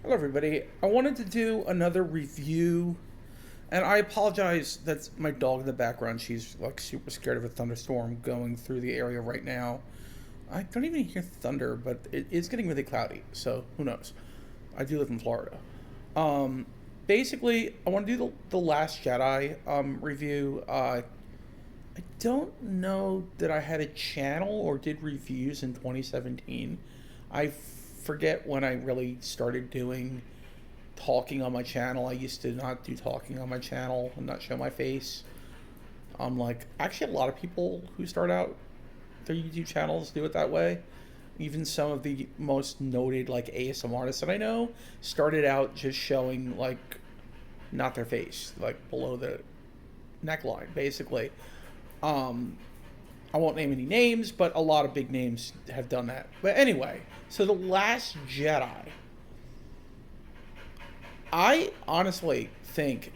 Hello, everybody. I wanted to do another review, and I apologize. That's my dog in the background. She's like super scared of a thunderstorm going through the area right now. I don't even hear thunder, but it is getting really cloudy, so who knows? I do live in Florida. Um, Basically, I want to do the Last Jedi review. I don't know that I had a channel or did reviews in 2017. I forget when I really started doing talking on my channel. I used to not do talking on my channel and not show my face. Like actually a lot of people who start out their YouTube channels do it that way. Even some of the most noted like ASMR artists that I know started out just showing like not their face, like below the neckline, basically. Um, I won't name any names, but a lot of big names have done that. But anyway, so The Last Jedi. I honestly think,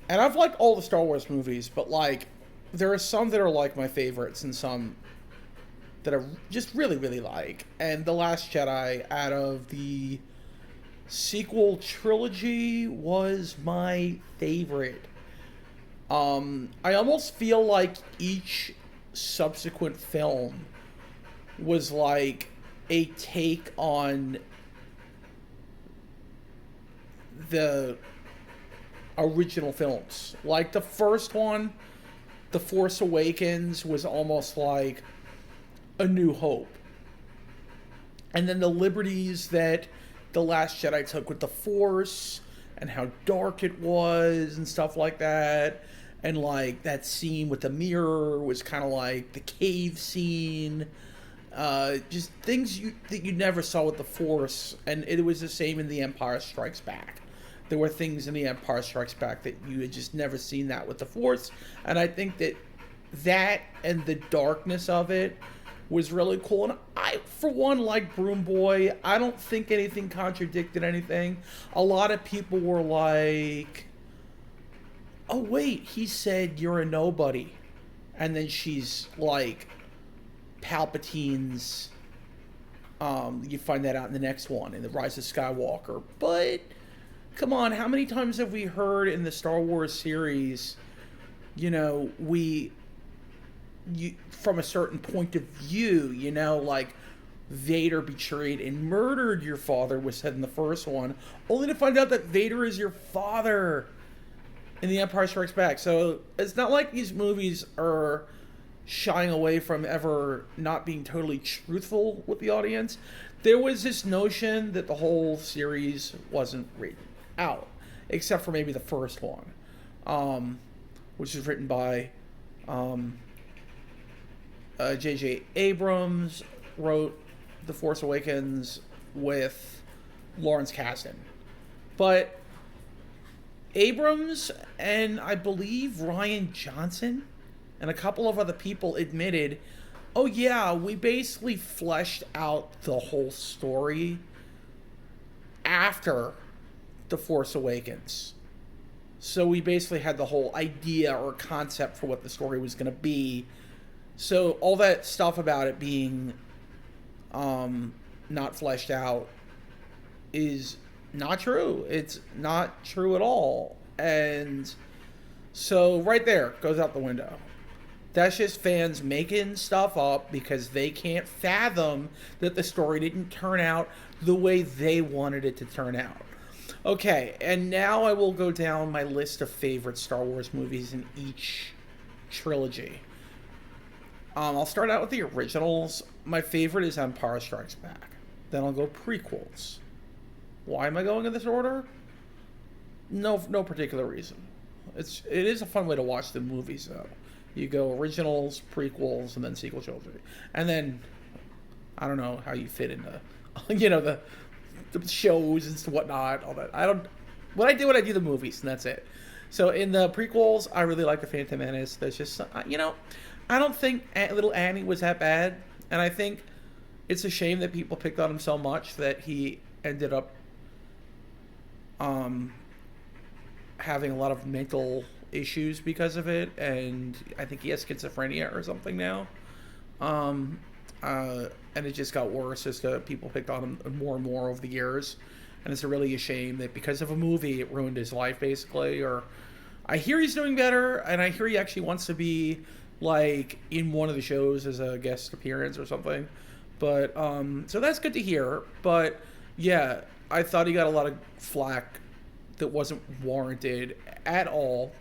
and I've liked all the Star Wars movies, but like, there are some that are like my favorites and some that I just really, really like. And The Last Jedi, out of the sequel trilogy, was my favorite. I almost feel like each subsequent film was like a take on the original films. Like the first one, The Force Awakens, was almost like A New Hope. And then the liberties that The Last Jedi took with the Force and how dark it was and stuff like that. And like that scene with the mirror was kind of like the cave scene. Just things that you never saw with the Force, and it was the same in The Empire Strikes Back. There were things in The Empire Strikes Back that you had just never seen that with the Force, and I think that and the darkness of it was really cool. And I, for one, like Broom Boy. I don't think anything contradicted anything. A lot of people were like, "Oh wait, he said you're a nobody," and then she's like Palpatine's. You find that out in the next one, in the Rise of Skywalker. But come on, how many times have we heard in the Star Wars series? You know, from a certain point of view, like Vader betrayed and murdered your father was said in the first one, only to find out that Vader is your father in The Empire Strikes Back. So it's not like these movies are shying away from ever not being totally truthful with the audience. There was this notion that the whole series wasn't written out, except for maybe the first one, which was written by J.J. Abrams, wrote The Force Awakens with Lawrence Kasdan. But Abrams and I believe Rian Johnson and a couple of other people admitted, oh yeah, we basically fleshed out the whole story after The Force Awakens. So we basically had the whole idea or concept for what the story was going to be. So all that stuff about it being not fleshed out is not true. It's not true at all. And so right there goes out the window. That's just fans making stuff up because they can't fathom that the story didn't turn out the way they wanted it to turn out. Okay, and now I will go down my list of favorite Star Wars movies in each trilogy. I'll start out with the originals. My favorite is Empire Strikes Back. Then I'll go prequels. Why am I going in this order? No particular reason. It is a fun way to watch the movies though. You go originals, prequels, and then sequel trilogy, and then I don't know how you fit into, the shows and whatnot, all that. I don't. What I do the movies, and that's it. So in the prequels, I really like the Phantom Menace. There's just I don't think Little Annie was that bad, and I think it's a shame that people picked on him so much that he ended up having a lot of mental issues because of it, and I think he has schizophrenia or something now. And it just got worse as people picked on him more and more over the years. and it's really a shame that because of a movie it ruined his life basically. Or I hear he's doing better, and I hear he actually wants to be like in one of the shows as a guest appearance or something. But so that's good to hear. But yeah, I thought he got a lot of flack that wasn't warranted at all.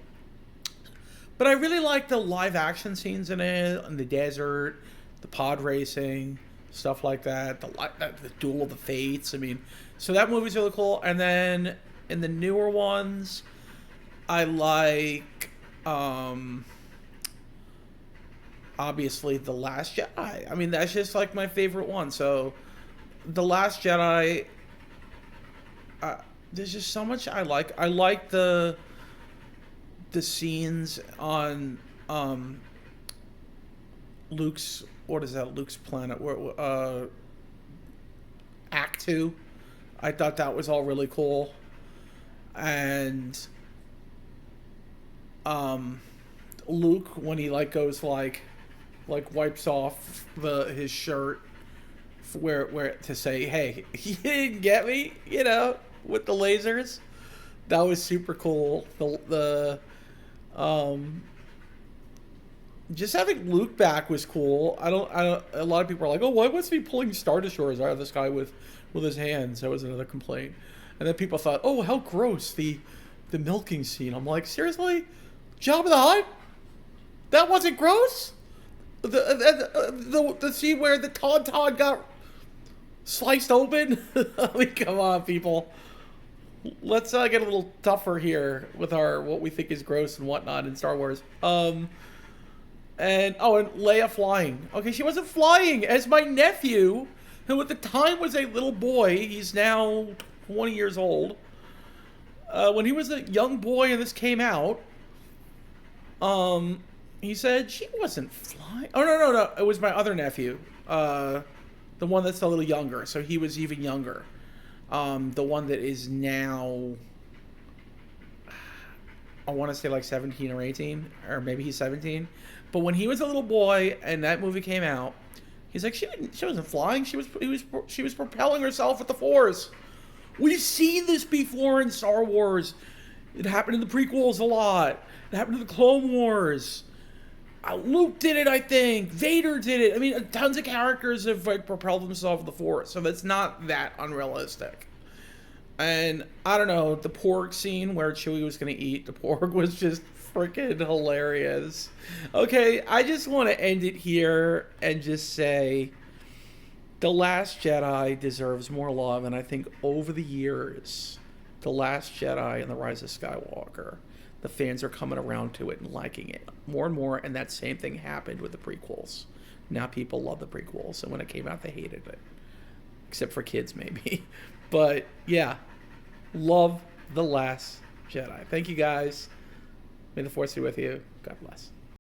But I really like the live action scenes in it, in the desert, the pod racing, stuff like that. The Duel of the Fates. I mean, so that movie's really cool. And then in the newer ones, I like obviously The Last Jedi. I mean, that's just like my favorite one. So The Last Jedi, there's just so much I like. I like the scenes on Luke's, what is that, Luke's planet, Act 2. I thought that was all really cool. And Luke, when he like goes like wipes off his shirt where to say, hey, you didn't get me, with the lasers. That was super cool. The just having Luke back was cool. I don't. A lot of people are like, "Oh, why was he pulling Star Destroyers out of the sky with his hands?" That was another complaint. And then people thought, "Oh, how gross the milking scene." I'm like, seriously, Jabba the Hutt? That wasn't gross. The scene where the tauntaun got sliced open. I mean, come on, people. Let's get a little tougher here with our what we think is gross and whatnot in Star Wars. And Leia flying. Okay, she wasn't flying. As my nephew, who at the time was a little boy, he's now 20 years old. When he was a young boy and this came out, he said she wasn't flying. Oh no! It was my other nephew, the one that's a little younger. So he was even younger. The one that is now, I want to say like 17 or 18, or maybe he's 17. But when he was a little boy and that movie came out, he's like, she wasn't flying. She was propelling herself with the Force. We've seen this before in Star Wars. It happened in the prequels a lot. It happened in the Clone Wars. Luke did it, I think. Vader did it. I mean, tons of characters have propelled themselves with the Force, so that's not that unrealistic. And I don't know, the porg scene where Chewie was going to eat the porg was just freaking hilarious. Okay, I just want to end it here and just say The Last Jedi deserves more love, and I think over the years, The Last Jedi and The Rise of Skywalker, the fans are coming around to it and liking it more and more, and that same thing happened with the prequels. Now people love the prequels, and when it came out, they hated it. Except for kids, maybe. But, yeah. Love The Last Jedi. Thank you, guys. May the Force be with you. God bless.